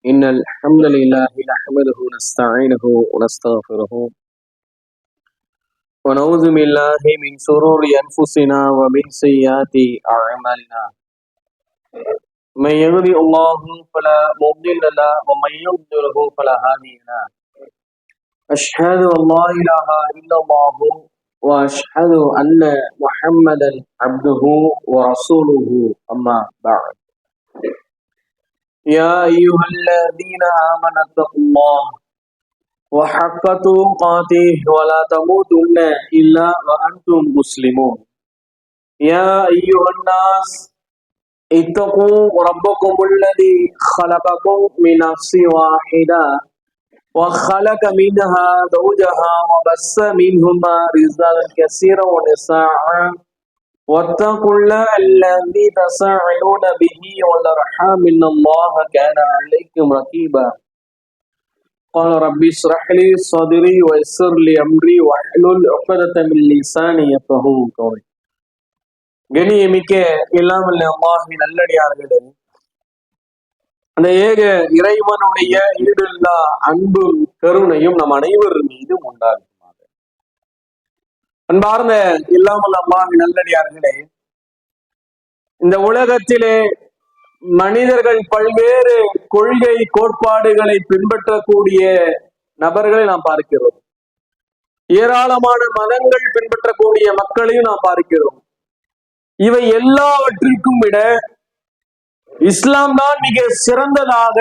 إن الحمد لله نحمده ونستعينه ونستغفره ونعوذ بالله من شرور أنفسنا ومن سيئات أعمالنا من يهده الله فلا مضل له ومن يضلل فلا هادي له أشهد أن لا إله إلا الله وأشهد أن محمدا عبده ورسوله أما بعد يا أيها الذين آمنوا اتقوا الله وحق تقاته ولا تموتن إلا وأنتم مسلمون يا أيها الناس اتقوا ربكم الذي خلقكم من نفس واحدة وخلق منها زوجها وبث منهما رجالا كثيرا ونساء واتقوا الله الذي تساءلون به والأرحام إن الله كان عليكم رقيبا قال ربي اشرح لي صدري ويسر لي أمري واحلل عقدة من لساني يفقهوا قولي. கண்ணியமிக்க எல்லாம் அல்லாஹ்வின் நல்லடியார்களே, அந்த ஏக இறைவனுடைய ஈடில்லா அன்பும் கருணையும் நம் அனைவர் மீதும் உண்டாகுமாக. அன்பார்ந்த இல்லாமல் அல்லாஹ்வின் நல்லடியார்களே, இந்த உலகத்திலே மனிதர்கள் பல்வேறு கொள்கை கோட்பாடுகளை பின்பற்றக்கூடிய நபர்களை நாம் பார்க்கிறோம். ஏராளமான மதங்கள் பின்பற்றக்கூடிய மக்களையும் நாம் பார்க்கிறோம். இவை எல்லாவற்றிற்கும் விட இஸ்லாம் தான் மிக சிறந்ததாக,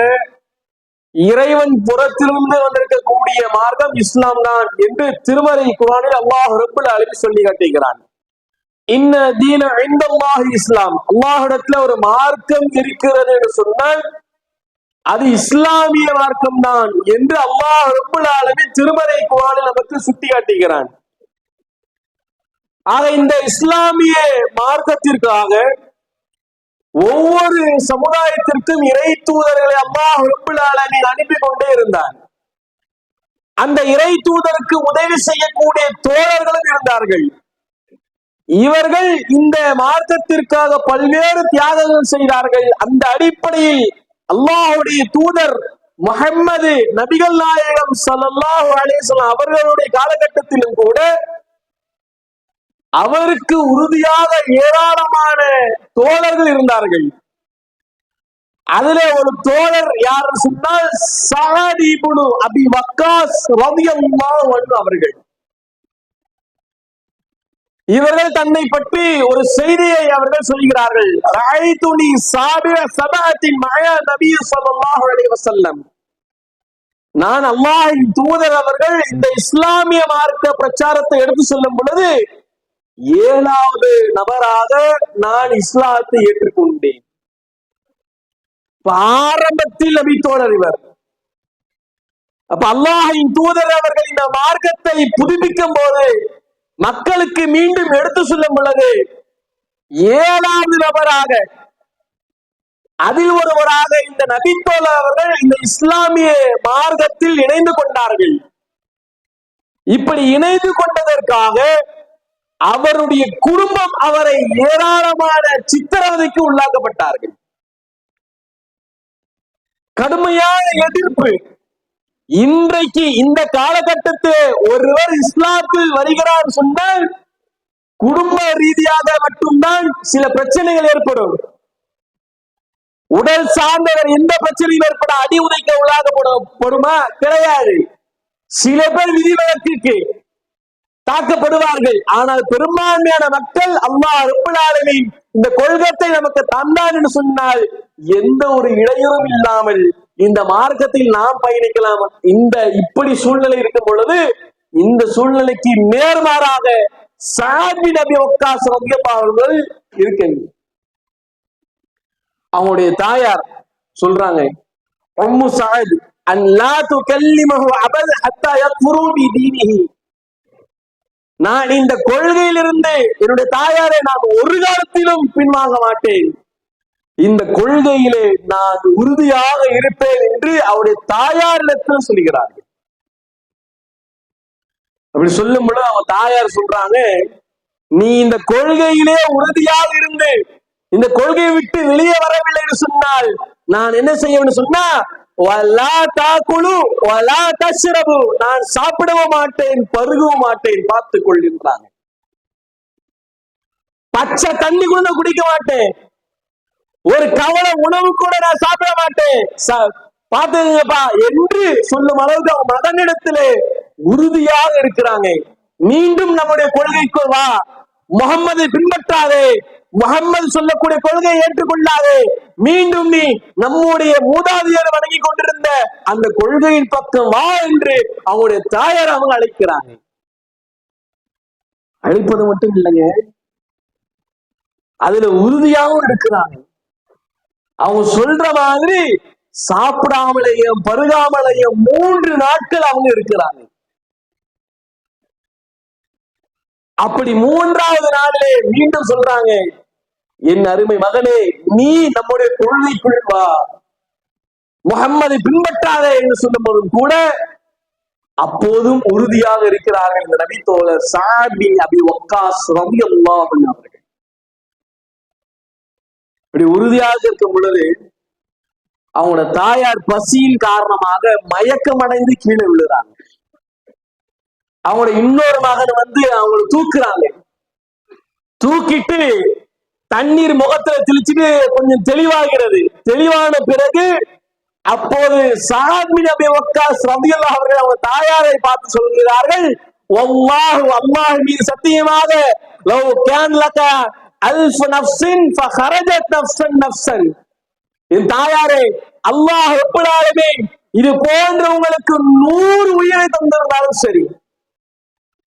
இறைவன் புறத்திலிருந்து வந்திருக்கக்கூடிய மார்க்கம் இஸ்லாம் தான் என்று திருமறை குர்ஆனில் அல்லாஹ் ரப்புல் ஆலமீன் சொல்லி காட்டுகிறான். இன்ன தீன இன்தல்லாஹி இஸ்லாம், அல்லாஹ்விடத்துல ஒரு மார்க்கம் இருக்கிறது என்று சொன்னால் அது இஸ்லாமிய மார்க்கம் தான் என்று அல்லாஹ் ரப்புல் ஆலமீன் திருமறை குர்ஆனில் நமக்கு சுட்டி காட்டுகிறான். ஆக இந்த இஸ்லாமிய மார்க்கத்திற்காக ஒவ்வொரு சமுதாயத்திற்கும் இறை தூதர்களை அல்லாஹ் ரப்புல் ஆலமீன் அனுப்பி கொண்டே இருந்தார். அந்த இறை தூதருக்கு உதவி செய்யக்கூடிய தோழர்களும் இருந்தார்கள். இவர்கள் இந்த மார்க்கத்திற்காக பல்வேறு தியாகங்கள் செய்தார்கள். அந்த அடிப்படையில் அல்லாஹ்வுடைய தூதர் முஹம்மது நபிகள் நாயகம் ஸல்லல்லாஹு அலைஹி வஸல்லம் அவர்களுடைய காலகட்டத்திலும் கூட அவருக்கு உறுதியாக ஏராளமான தோழர்கள் இருந்தார்கள். அதுல ஒரு தோழர் யார் சொன்னால் சஅத் இப்னு அபி வக்காஸ் ரலியல்லாஹு அன்ஹு அவர்கள். இவர்கள் தன்னை பற்றி ஒரு செய்தியை அவர்கள் சொல்கிறார்கள். ரஅய்துனி சாபிர சபஅத்தின் மஅ நபி ஸல்லல்லாஹு அலைஹி வஸல்லம். நான் அல்லாஹ்வின் தூதர் அவர்கள் இந்த இஸ்லாமிய மார்க்க பிரச்சாரத்தை எடுத்து சொல்லும் பொழுது 7வது நபராக நான் இஸ்லாத்தை ஏற்றுக்கொண்டேன். ஆரம்பத்தில் நபி தோழர் இவர். அப்ப அல்லாஹ்வின் தூதர் அவர்கள் இந்த மார்க்கத்தை புதுப்பிக்கும் போது, மக்களுக்கு மீண்டும் எடுத்து சொல்லும் பொழுது 7வது நபராக, அதில் ஒருவராக இந்த நபி தோழர் அவர்கள் இந்த இஸ்லாமிய மார்க்கத்தில் இணைந்து கொண்டார்கள். இப்படி இணைந்து கொண்டதற்காக அவருடைய குடும்பம் அவரை ஏராளமான சித்திரவதைக்கு உள்ளாக்கப்பட்டார்கள். கடுமையான எதிர்ப்பு. இன்றைக்கு இந்த காலகட்டத்தில் ஒருவர் இஸ்லாத்தில் வருகிறார் சொன்னால் குடும்ப ரீதியாக மட்டும்தான் சில பிரச்சனைகள் ஏற்படும். உடல் சார்ந்தவர் எந்த பிரச்சனையும் ஏற்பட அடி உதைக்க உள்ளாகப்படுமா? கிடையாது. சில பேர் விதிவிலக்குக்கு தாக்கப்படுவார்கள். ஆனால் பெரும்பான்மையான மக்கள் அல்லாஹ் ரப்புல் ஆலமீன் இந்த கொள்கத்தை நமக்கு தந்தான் என்று சொன்னால் எந்த ஒரு இடையூறும் இல்லாமல் இந்த மார்க்கத்தில் நாம் பயணிக்கலாம். இந்த இப்படி சூழ்நிலை இருக்கும் பொழுது இந்த சூழ்நிலைக்கு நேர்மாறாக சஅத் பின் அபி வக்காஸ் ரலியல்லாஹு அவர்கள் இருக்காங்க. அவங்களுடைய தாயார் சொல்றாங்க, உம்மு சஅத் அன் லா துகல்லிமஹு அபத ஹத்தா யக்ஃபுரு பி தீனிஹி. நான் இந்த கொள்கையிலிருந்து என்னுடைய தாயாரை நான் ஒரு காலத்திலும் பின்வாங்க மாட்டேன். இந்த கொள்கையிலே நான் உறுதியாக இருப்பேன் என்று அவருடைய தாயாரிடத்தில் சொல்கிறார்கள். அப்படி சொல்லும் பொழுது அவங்க தாயார் சொல்றாங்க, நீ இந்த கொள்கையிலே உறுதியாக இருந்து இந்த கொள்கையை விட்டு வெளியே வரவில்லை என்று சொன்னால் நான் என்ன செய்யணும்னு சொன்னா வலா தாக்குலு வலா தஷ்ரபு, நான் சாப்பிடவும் மாட்டேன் பருகவும் மாட்டேன், பார்த்துக் கொள்கின்றாங்க. பச்சை தண்ணி கூட குடிக்க மாட்டேன், ஒரு கவலை உணவு கூட நான் சாப்பிட மாட்டேன், பாத்துங்கப்பா என்று சொல்லும் அளவுக்கு அவங்க மகனிடத்திலே உறுதியாக இருக்கிறாங்க. மீண்டும் நம்முடைய கொள்கைக்குள் வா, முகம்மதை பின்பற்றாதே, முகம்மது சொல்லக்கூடிய கொள்கையை ஏற்றுக்கொள்ளாதே, மீண்டும் நீ நம்முடைய மூதாதையர் வணங்கி கொண்டிருந்த அந்த கொள்கையின் பக்கம் வா என்று அவங்களுடைய தாயார் அவங்க அழைக்கிறாங்க. அழைப்பது மட்டும் இல்லைங்க, அதுல உறுதியாகவும் இருக்கிறாங்க. அவங்க சொல்ற மாதிரி சாப்பிடாமலையும் பருகாமலையும் 3 நாட்கள் அவங்க இருக்கிறாங்க. அப்படி 3வது நாளிலே மீண்டும் சொல்றாங்க, என் அருமை மகனே, நீ நம்முடைய கொள்கைக்குள் வா, முகம்மதை பின்பற்றாதே என்று சொல்லும் போதும் கூட அப்போதும் உறுதியாக இருக்கிறார்கள் இந்த நபி தோழர் சஅத் பின் அபி வக்காஸ் ரலியல்லாஹு அன்ஹு அவர்கள். இப்படி உறுதியாக இருக்கும் பொழுது அவங்களோட தாயார் பசியின் காரணமாக மயக்கம் அடைந்து கீழே விழுறாங்க. அவங்களோட இன்னொரு மகன் வந்து அவங்களை தூக்குறாங்க. தூக்கிட்டு தண்ணீர் முகத்துல தெளிச்சுட்டு கொஞ்சம் தெளிவாகிறது. தெளிவான பிறகு அப்போது சஅத் பின் அபி வக்காஸ் ரலியல்லாஹு அவர்கள் அவங்க தாயாரை பார்த்து சொல்கிறார்கள், வல்லாஹு, அல்லாஹ் மீது சத்தியமாக, லவ் கான் லக அல்ஃப் நஃப்ஸின் ஃபஹரஜத் நஃப்ஸன் நஃப்ஸன், என் தாயாரே, அல்லாஹ் ரப்பல் ஆலமீன் இது போன்ற உங்களுக்கு 100 உயிரை தந்திருந்தாலும் சரி,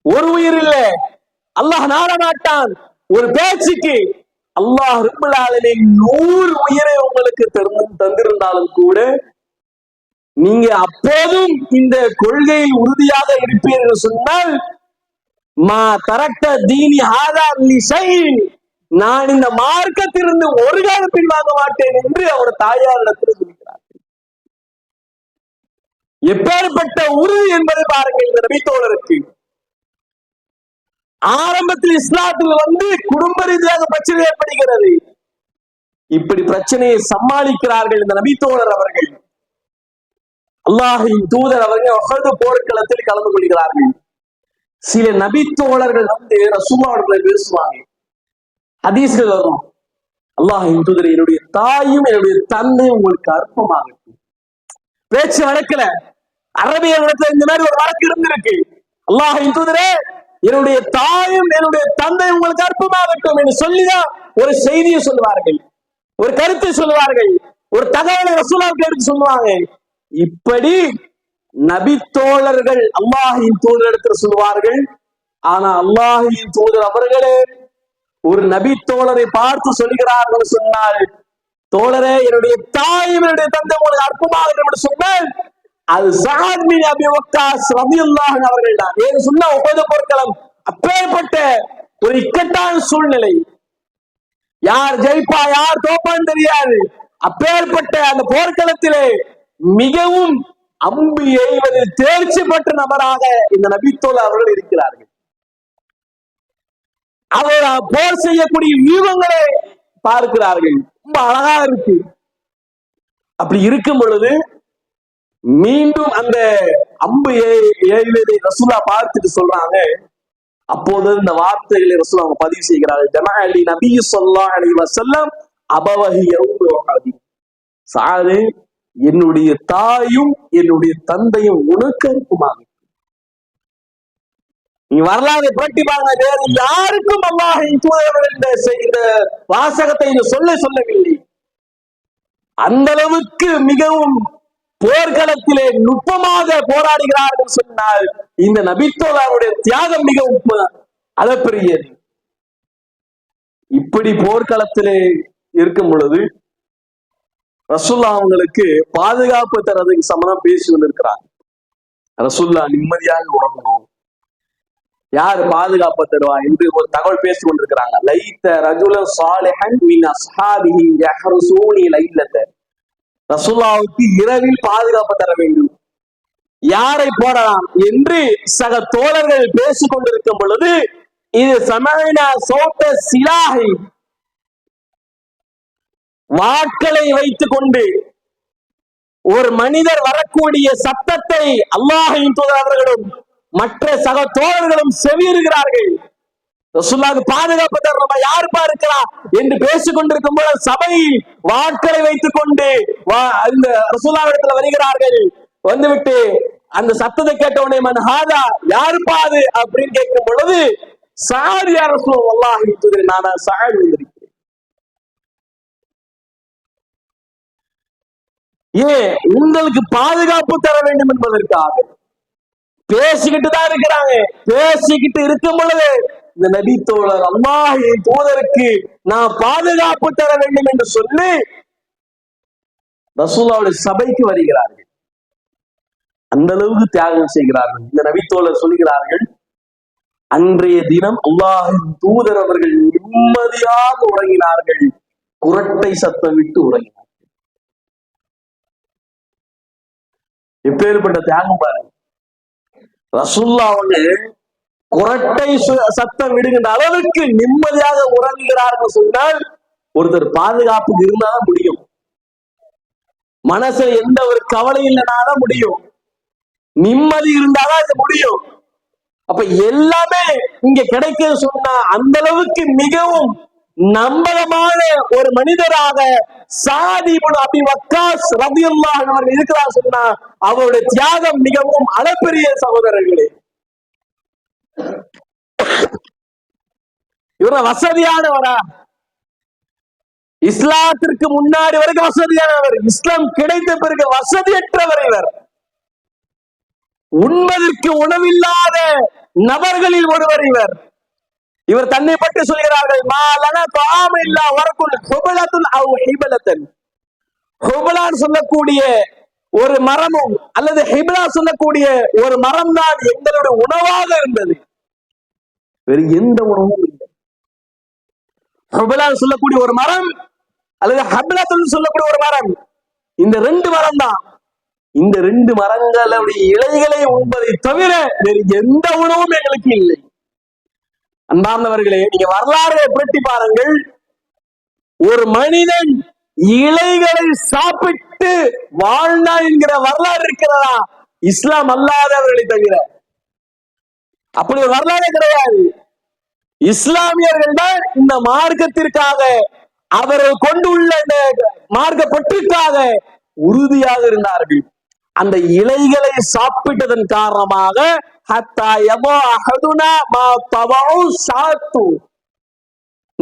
ஒரு உயிர் இல்ல, அல்லாஹ் நாட மாட்டான், ஒரு பேச்சுக்கு அல்லாஹ் ரப்பல் ஆலமீன் 100 உயிரை உங்களுக்கு தந்திருந்தாலும் கூட நீங்க அப்போதும் இந்த கொள்கையில் உறுதியாக இருப்பீர்கள் சொன்னால், மா தரக்த தீனி ஹாதா லிஷைஇன், நான் இந்த மார்க்கத்திலிருந்து ஒரு காலம் பின்வாங்க மாட்டேன் என்று அவர் தாயாரிடத்தில் சொல்கிறார். எப்பேற்பட்ட உறுதி என்பதை பாருங்கள் இந்த நபி தோழருக்கு. ஆரம்பத்தில் இஸ்லாத்தில் வந்து குடும்ப ரீதியாக பிரச்சனை ஏற்படுகிறது. இப்படி பிரச்சனையை சமாளிக்கிறார்கள் இந்த நபி தோழர் அவர்கள். அல்லாஹ்வின் தூதர் அவர்கள் உஹது போர்க்களத்தில் கலந்து கொள்கிறார்கள். சில நபி தோழர்கள் வந்து ரசூலுல்லாஹ் பேசுவாங்க. ஹதீஸ்கள் வரும், அல்லாஹ்வின் தூதர், என்னுடைய தாயும் என்னுடைய தந்தையும் உங்களுக்கு அற்பமாகட்டும். பேச்சு வழக்குல அரபிய இடத்துல இந்த மாதிரி ஒரு வழக்கு இருந்திருக்கு. அல்லாஹ்வின் தூதரே, என்னுடைய தாயும் என்னுடைய தந்தை உங்களுக்கு அற்பமாகட்டும் என்று சொல்லிதான் ஒரு செய்தியை சொல்லுவார்கள், ஒரு கருத்தை சொல்லுவார்கள், ஒரு தகவலை ரசூலுல்லாஹ்வுக்கு எடுத்து சொல்லுவாங்க. இப்படி நபி தோழர்கள் அல்லாஹ்வின் தூதரிடத்தில் சொல்வார்கள். ஆனா அல்லாஹ்வின் தூதர் அவர்களே ஒரு நபி தோழரை பார்த்து சொல்கிறார்கள் சொன்னால், தோழரே, என்னுடைய தாயும் என்னுடைய தந்தை உங்களுக்கு அற்பமாகட்டும் என்று சொன்னால் அது சஅத் பின் அபி வக்காஸ் ரலியல்லாஹு அன்ஹு அவர்கள் தான். ஏன்னு சொன்னா உஹது போர்க்களம் அப்பேற்பட்ட ஒரு இக்கட்டான சூழ்நிலை, யார் ஜெயிப்பா யார் தோப்பான்னு தெரியாது. அப்பேற்பட்ட அந்த போர்க்களத்திலே மிகவும் அம்பு எய்வதில் தேர்ச்சி பெற்ற நபராக இந்த நபித்தோழர் அவர்கள் இருக்கிறார்கள். அவர் போர் செய்யக்கூடிய வியூகங்களை பார்க்கிறார்கள், ரொம்ப அழகா இருக்கு. அப்படி இருக்கும் பொழுது மீண்டும் அந்த அம்பு ஏய்வதை ரசூலா பார்த்துட்டு சொல்றாங்க. அப்போது இந்த வார்த்தைகளை ரசூலா அவங்க பதிவு செய்கிறார்கள். ஜமஅலி நபி ஸல்லல்லாஹு அலைஹி வஸல்லம் அபவஹி யௌமி, சஅத், என்னுடைய தாயும் என்னுடைய தந்தையும் உனக்கு அற்பமாக. நீ வரலாறு புரட்டி பாருங்க, வேறு யாருக்கும் அல்லாஹ்வின் தூதர் இந்த வாசகத்தை சொல்லவில்லை. அந்த அளவுக்கு மிகவும் போர்க்களத்திலே நுட்பமாக போராடுகிறார்கள் சொன்னால் இந்த நபித்தோழருடைய தியாகம் மிகவும் அளப்பெரியது. இப்படி போர்க்களத்திலே இருக்கும் பொழுது ரசூலுல்லாஹ் அவங்களுக்கு பாதுகாப்பு தரதுக்கு சம்மதம் பேசி கொண்டிருக்கிறாங்க. ரசூலுல்லாஹ் நிம்மதியாக உறங்கணும், யாரு பாதுகாப்பு தருவா என்று ஒரு தகவல் பேசிக் கொண்டிருக்கிறாங்க. லைத்த ரஜுலன் சாலிஹன் மின் அஸ்ஹாபிஹி யஹ்ருசூனி லைலத, ரசூலுல்லாஹ்வுக்கு இரவில் பாதுகாப்பு தர வேண்டும், யாரை போடலாம் என்று சக தோழர்கள் பேசிக் கொண்டிருக்கும் பொழுது இது சமயனா சோட்ட சிலாஹி, வாட்களை வைத்துக் கொண்டு ஒரு மனிதர் வரக்கூடிய சத்தத்தை அல்லாஹ்வின் தூதர் அவர்களும் மற்ற சக தோழர்களும் செவியுறுகிறார்கள். ரசூலுல்லாஹ்வுக்கு பாதுகாப்பு தரணுமா, யாருப்பா இருக்கிறா என்று பேசிக் கொண்டிருக்கும் போது சபையில் வாட்களை வைத்துக் கொண்டு இந்த ரசூலுல்லாஹ்விடத்தில் வருகிறார்கள். வந்துவிட்டு அந்த சத்தத்தை கேட்ட உடனே மன் ஹாதா, யாருப்பா அது அப்படின்னு கேட்கும் பொழுது சாதி யா ரசூலுல்லாஹ், நான் சாதி வந்திருக்கிறேன். ஏன்? உங்களுக்கு பாதுகாப்பு தர வேண்டும் என்பதற்காக. பேசிக்கிட்டு தான் இருக்கிறாங்க. பேசிக்கிட்டு இருக்கும் பொழுது இந்த நபி தோழர் அல்லாஹ்வின் தூதருக்கு நான் பாதுகாப்பு தர வேண்டும் என்று சொல்லி ரசூலுல்லாஹ்வுடைய சபைக்கு வருகிறார்கள். அந்த அளவுக்கு தியாகம் செய்கிறார்கள். இந்த நபி தோழர் சொல்கிறார்கள், அன்றைய தினம் அல்லாஹ்வின் தூதர் அவர்கள் நிம்மதியாக உறங்கினார்கள், குரட்டை சத்தம் விட்டு உறங்கினார்கள். எப்பேற்பட்ட தியாகம் பாருங்க. ரசூலுல்லாஹ் அவங்க குரட்டை சத்தம் விடுகின்ற அளவுக்கு நிம்மதியாக உறங்குகிறார்கள் சொன்னால் ஒருத்தர் பாதுகாப்புக்கு இருந்தாதான் முடியும். மனசுல எந்த ஒரு கவலை இல்லைனாதான் முடியும். நிம்மதி இருந்தாதான் இது முடியும். அப்ப எல்லாமே இங்க கிடைக்க சொன்னா அந்த அளவுக்கு மிகவும் நம்பகமான ஒரு மனிதராக சாதி இப்னு அபி வக்காஸ் ரலியல்லாஹு அன்ஹு அவர்கள் இருக்கிறார் சொன்னா அவருடைய தியாகம் மிகவும் அளப்பரிய சகோதரர்களே. இவர் வசதியானவரா? இஸ்லாத்திற்கு முன்னாடி வரைக்கும் வசதியானவர், இஸ்லாம் கிடைத்த பிறகு வசதியற்றவர். இவர் உண்பதற்கு உணவில்லாத நபர்களில் ஒருவர். இவர் தன்னை பற்றி சொல்கிறார்கள், மாலனா தாம் இல்லா வரக்குல் ஹுபலத்துன் அவ் ஹிபலத்தன். ஹுபலான் சொல்லக்கூடிய ஒரு மரமும் அல்லது ஹிபலா சொல்லக்கூடிய ஒரு மரம் தான் எங்களுடைய உணவாக இருந்தது. வேறு எந்த உணவும் இல்லை. ஹுபலான் சொல்லக்கூடிய ஒரு மரம் அல்லது ஹபிலத்துன் சொல்லக்கூடிய ஒரு மரம், இந்த ரெண்டு மரம் தான். இந்த ரெண்டு மரங்களுடைய இலைகளை உண்பதை தவிர வேறு எந்த உணவும் எங்களுக்கு இல்லை. அன்பார்ந்தவர்களே, நீங்க வரலாறு புரட்டி பாருங்கள். ஒரு மனிதன் இலைகளை சாப்பிட்டு வாழ்ந்தான் என்கிற வரலாறு இருக்கிறதா இஸ்லாம் அல்லாதவர்களை தவிர? அப்படி ஒரு வரலாறு கிடையாது. இஸ்லாமியர்கள் தான் இந்த மார்க்கத்திற்காக, அவர்கள் கொண்டுள்ள இந்த மார்க்க பற்றுக்காக உறுதியாக இருந்தார்கள். அந்த இலைகளை சாப்பிட்டதன் காரணமாக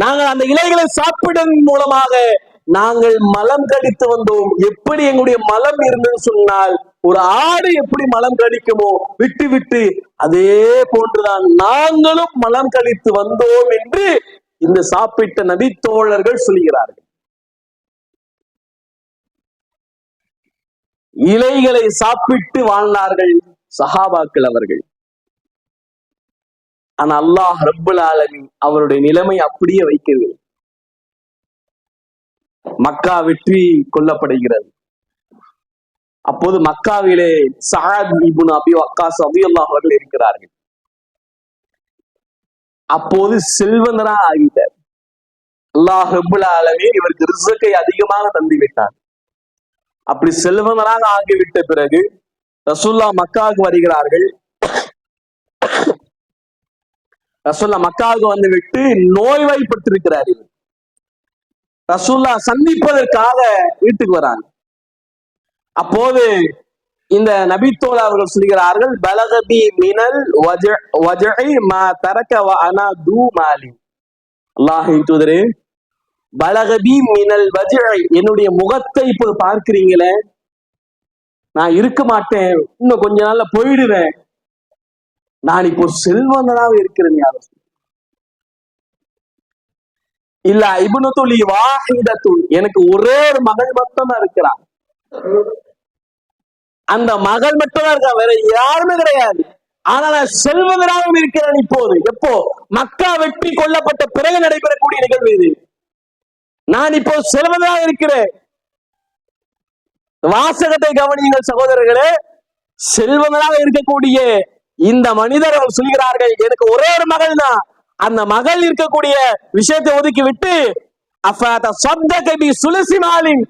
நாங்கள் அந்த இலைகளை சாப்பிட்டதன் மூலமாக நாங்கள் மலம் கடித்து வந்தோம். எப்படி எங்களுடைய மலம் இருந்ததுன்னு சொன்னால், ஒரு ஆடு எப்படி மலம் கடிக்குமோ விட்டு விட்டு அதே போன்றுதான் நாங்களும் மலம் கடித்து வந்தோம் என்று இந்த சாப்பிட்ட நபித்தோழர்கள் சொல்கிறார்கள். இலைகளை சாப்பிட்டு வாழ்ந்தார்கள் சஹாபாக்கள் அவர்கள். ஆனா அல்லாஹ் ரப்புல் ஆலமீன் அவருடைய நிலைமை அப்படியே வைக்கவில்லை. மக்கா வெற்றி கொள்ளப்படுகிறது. அப்போது மக்காவிலே சஅத் இப்னு அபி வக்காஸ் ரலியல்லாஹு அவர்கள் இருக்கிறார்கள். அப்போது செல்வந்தரா ஆகிட்டார். அல்லாஹ் ரப்புல் ஆலமீன் இவருக்கு ரிஸ்கை அதிகமாக தந்து விட்டார். அப்படி செல்வந்தராக ஆகிவிட்ட பிறகு ரசூலுல்லாஹ் மக்காவுக்கு வருகிறார்கள். ரசூலுல்லாஹ் மக்காவுக்கு வந்து விட்டு நோய்வாய்ப்பட்டிருக்கிறார். ரசூலுல்லாஹ் சந்திப்பதற்காக வீட்டுக்கு வராங்க. அப்போது இந்த நபித்தோழர் அவர்கள் சொல்கிறார்கள், பலகபி மினல் வஜஇ மா தரக வ அனா து மாலி. அல்லாஹ்வின் தூதரே, பலகபி மினல் வஜஇ, என்னுடைய முகத்தை இப்போது பார்க்கிறீங்களே, நான் இருக்க மாட்டேன், இன்னும் கொஞ்ச நாள்ல போயிடுவேன், நான் இப்போ செல்வந்தனாக இருக்கிறேன். யாரும் இல்ல இப்னத்துலி வாஹிதத்துன், எனக்கு ஒரே ஒரு மகள் மட்டும் தான் இருக்கிறான். அந்த மகள் மட்டும் தான் இருக்கா, வேற யாருமே கிடையாது. ஆனா நான் செல்வந்தனாகவும் இருக்கிறேன். இப்போது எப்போ? மக்கா வெற்றி கொள்ளப்பட்ட பிறகு நடைபெறக்கூடிய நிகழ்வு இது. நான் இப்போ செல்வந்தனாக இருக்கிறேன். வாசகத்தை கவனியுங்கள் சகோதரர்களே. செல்வந்தனாக இருக்கக்கூடிய இந்த மனிதர் அவர் சொல்கிறார்கள், எனக்கு ஒரே ஒரு மகள் தான். அந்த மகள் இருக்கக்கூடிய விஷயத்தை ஒதுக்கி விட்டு, அஃபத ஸத்தக பி சுலசி மாலின்,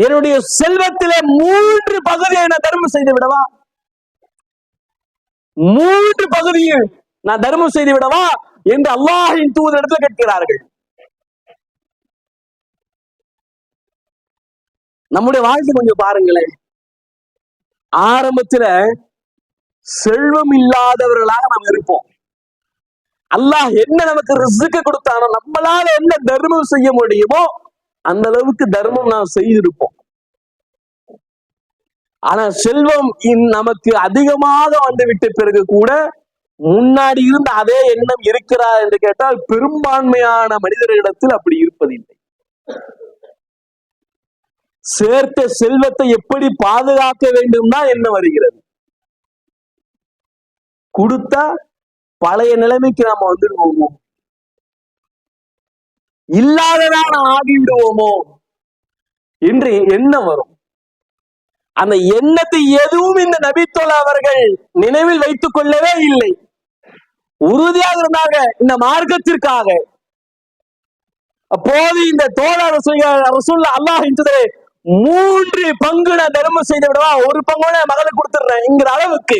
என்னுடைய செல்வத்திலே 3 பகுதியை நான் தர்மம் செய்து விடவா? 3 பகுதியில் நான் தர்மம் செய்து விடவா என்று அல்லாஹ்வின் தூதரிடத்தில் கேட்கிறார்கள். நம்முடைய வாழ்க்கை கொஞ்சம் பாருங்களேன். ஆரம்பத்துல செல்வம் இல்லாதவர்களாக நாம் இருப்போம். அல்லாஹ் என்ன நமக்கு ரிஸ்க் கொடுத்தானோ, நம்மளால என்ன தர்மம் செய்ய முடியுமோ அந்த அளவுக்கு தர்மம் நாம் செய்திருப்போம். ஆனா செல்வம் நமக்கு அதிகமாக வந்துவிட்ட பிறகு கூட முன்னாடி இருந்த அதே எண்ணம் இருக்கிறா என்று கேட்டால் பெரும்பான்மையான மனிதர்களிடத்தில் அப்படி இருப்பதில்லை. சேர்த்த செல்வத்தை எப்படி பாதுகாக்க வேண்டும் தான் என்ன வருகிறது. கொடுத்தா பழைய நிலைமைக்கு நாம வந்துடுவோமோ, இல்லாததான ஆகிவிடுவோமோ என்று எண்ணம் வரும். அந்த எண்ணத்தை எதுவும் இந்த நபித்தோழ அவர்கள் நினைவில் வைத்துக் கொள்ளவே இல்லை. உறுதியாக இருந்தாங்க இந்த மார்க்கத்திற்காக. அப்போது இந்த தோழர் ரசூலுல்லாஹ் அல்லாஹ்வின் தூதரே 3 பங்கு நான் தர்மம் செய்து விடவா, 1 பங்கோட மகளுக்கு கொடுத்துடுறேன் என்கிற அளவுக்கு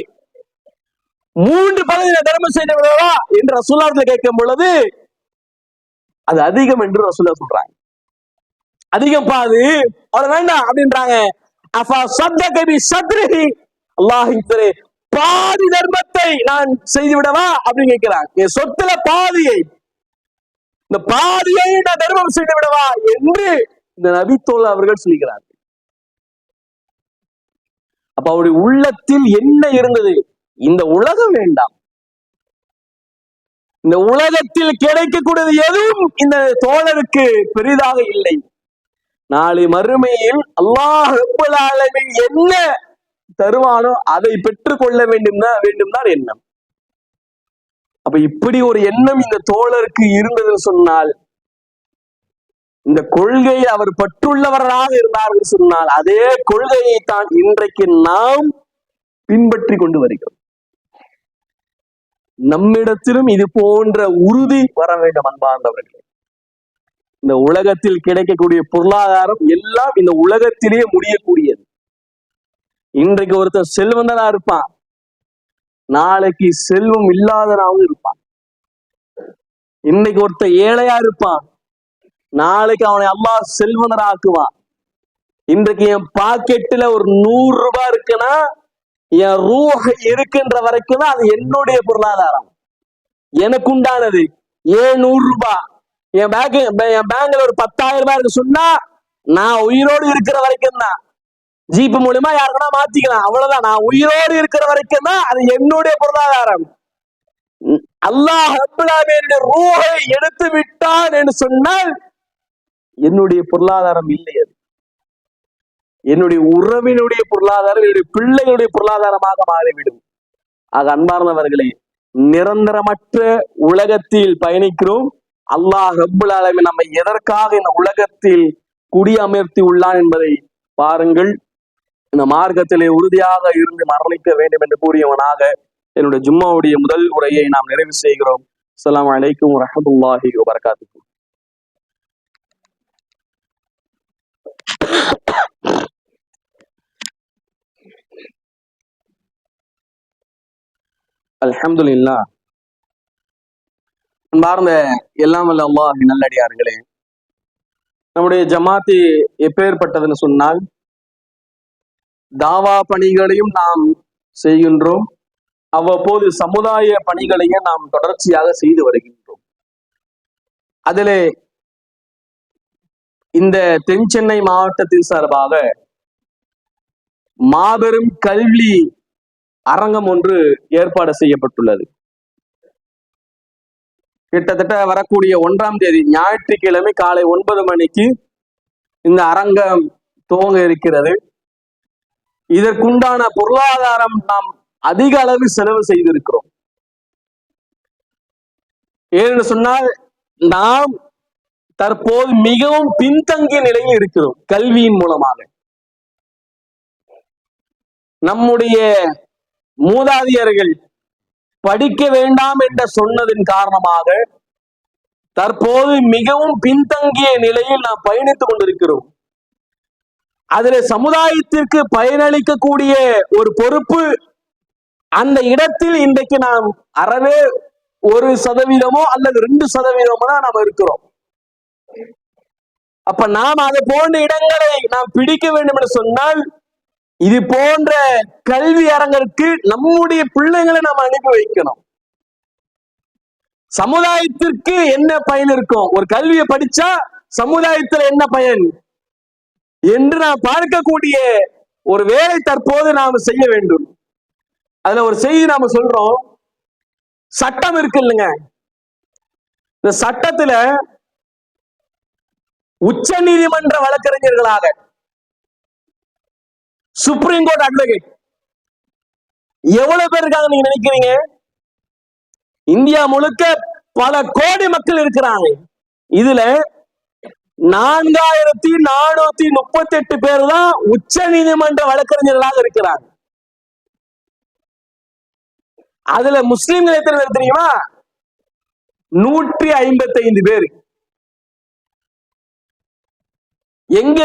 3 பங்கு நான் தர்மம் செய்து விடவா என்று ரசூலுல்லாஹ் கேட்கும் பொழுது அது அதிகம் என்று ரசூலுல்லாஹ் சொல்றாங்க. அதிகம் பாது அவர் வேண்டாம் அப்படின்றாங்க. அல்லாஹ்வின் தூதரே பாதி தர்மத்தை நான் செய்து விடவா அப்படின்னு கேட்கிறாங்க. என் சொத்துல பாதியை, இந்த பாதியை நான் தர்மம் செய்து விடவா என்று இந்த நபித்தோழ அவர்கள் சொல்கிறார்கள். அப்ப அவருடைய உள்ளத்தில் என்ன இருந்தது? இந்த உலகம் வேண்டாம், இந்த உலகத்தில் கிடைக்கக்கூடியது எதுவும் இந்த தோழருக்கு பெரிதாக இல்லை. நாளை மறுமையில் அல்லாஹ் ரப்பல் ஆலமீன் என்ன தருவானோ அதை பெற்றுக் கொள்ள வேண்டும் தான் எண்ணம். அப்ப இப்படி ஒரு எண்ணம் இந்த தோழருக்கு இருந்ததுன்னு சொன்னால், இந்த கொள்கையை அவர் பற்றுள்ளவராக இருந்தார்கள் சொன்னால், அதே கொள்கையை தான் இன்றைக்கு நாம் பின்பற்றி கொண்டு வருகிறோம். நம்மிடத்திலும் இது போன்ற உறுதி வர வேண்டும் அன்பார்ந்தவர்களே. இந்த உலகத்தில் கிடைக்கக்கூடிய பொருளாதாரம் எல்லாம் இந்த உலகத்திலேயே முடியக்கூடியது. இன்றைக்கு ஒருத்தர் செல்வந்தனா இருப்பான், நாளைக்கு செல்வம் இல்லாதனாவும் இருப்பான். இன்னைக்கு ஒருத்தர் ஏழையா இருப்பான், நாளைக்கு அவனை அல்லாஹ் செல்வந்தராக்குவான். இன்றைக்கு என் பாக்கெட்டுல ஒரு 100 ரூபாய் இருக்குன்னா, என் ரூஹ் இருக்கின்ற வரைக்கும் தான் அது என்னுடைய பொருளாதாரம், எனக்கு உண்டானது. ஏன் 100 ரூபாய் என் பேங்க்ல ஒரு 10,000 ரூபாய் இருக்கு சொன்னா, நான் உயிரோடு இருக்கிற வரைக்கும் தான். ஜிபே மூலமா யாருக்குன்னா மாத்திக்கலாம், அவ்வளவுதான். நான் உயிரோடு இருக்கிற வரைக்கும் தான் அது என்னுடைய பொருளாதாரம். அல்லாஹ் ரப்பல் ஆலமீனுடைய ரூஹை எடுத்து விட்டான் என்று சொன்னால் என்னுடைய பொருளாதாரம் இல்லை. அது என்னுடைய உறவினுடைய பொருளாதாரம், என்னுடைய பிள்ளைகளுடைய பொருளாதாரமாக மாறிவிடும். ஆக அன்பார்ந்தவர்களே, நிரந்தரமற்ற உலகத்தில் பயணிக்கிறோம். அல்லாஹ் ரப்பல் ஆலமீன் நம்மை எதற்காக இந்த உலகத்தில் குடியமர்த்தி உள்ளான் என்பதை பாருங்கள். இந்த மார்க்கத்திலே உறுதியாக இருந்து மரணிக்க வேண்டும் என்று கூறியவனாக என்னுடைய ஜும்மாவுடைய முதல் உரையை நாம் நிறைவு செய்கிறோம். அஸ்ஸலாமு அலைக்கும் வரஹ்மத்துல்லாஹி வபரகாத்துஹு. அல்ஹம்துலில்லாஹ். அன்பார்ந்த எல்லாம் வல்ல அல்லாஹ் நல்லடியார்களே, நம்முடைய ஜமாத்து எப்பேற்பட்டதுன்னு சொன்னால், தாவா பணிகளையும் நாம் செய்கின்றோம், அவ்வப்போது சமுதாய பணிகளையும் நாம் தொடர்ச்சியாக செய்து வருகின்றோம். அதிலே இந்த தென் சென்னை மாவட்டத்தின் சார்பாக மாபெரும் கல்வி அரங்கம் ஒன்று ஏற்பாடு செய்யப்பட்டுள்ளது. கிட்டத்தட்ட வரக்கூடிய 1ஆம் தேதி ஞாயிற்றுக்கிழமை காலை 9 மணிக்கு இந்த அரங்கம் துவங்க இருக்கிறது. இதற்குண்டான பொருளாதாரம் நாம் அதிக அளவு செலவு செய்திருக்கிறோம். ஏன்னு சொன்னால், நாம் தற்போது மிகவும் பின்தங்கிய நிலையில் இருக்கிறோம். கல்வியின் மூலமாக நம்முடைய மூதாதையர்கள் படிக்க வேண்டாம் என்ற சொன்னதின் காரணமாக தற்போது மிகவும் பின்தங்கிய நிலையில் நாம் பயணித்துக் கொண்டிருக்கிறோம். அதுல சமுதாயத்திற்கு பயனளிக்கக்கூடிய ஒரு பொறுப்பு அந்த இடத்தில் இன்றைக்கு நாம் அறவே 1% அல்லது 2% தான் நாம் இருக்கிறோம். அப்ப நாம் அது போன்ற இடங்களை நாம் பிடிக்க வேண்டும் என்று சொன்னால் இது போன்ற கல்வி அரங்கிற்கு நம்முடைய பிள்ளைகளை நாம் அனுப்பி வைக்கணும். சமுதாயத்திற்கு என்ன பயன் இருக்கும், ஒரு கல்வியை படிச்சா சமுதாயத்தில் என்ன பயன் என்று நாம் பார்க்கக்கூடிய ஒரு வேலை தற்போது நாம் செய்ய வேண்டும். அதுல ஒரு செய்தி நாம சொல்றோம், சட்டம் இருக்கு இல்லைங்க, இந்த சட்டத்துல உச்ச நீதிமன்ற வழக்கறிஞர்களாக சுப்ரீம் கோர்ட் அட்வொகேட் எவ்வளவு பேர் இருக்காங்க நீங்க நினைக்கிறீங்க? இந்தியா முழுக்க பல கோடி மக்கள் இருக்கிறாங்க. இதுல 4438 பேர் தான் உச்ச நீதிமன்ற வழக்கறிஞர்களாக இருக்கிறாங்க. அதுல முஸ்லிம்கள் எத்தனை பேர் தெரியுமா? 155 பேர். எங்க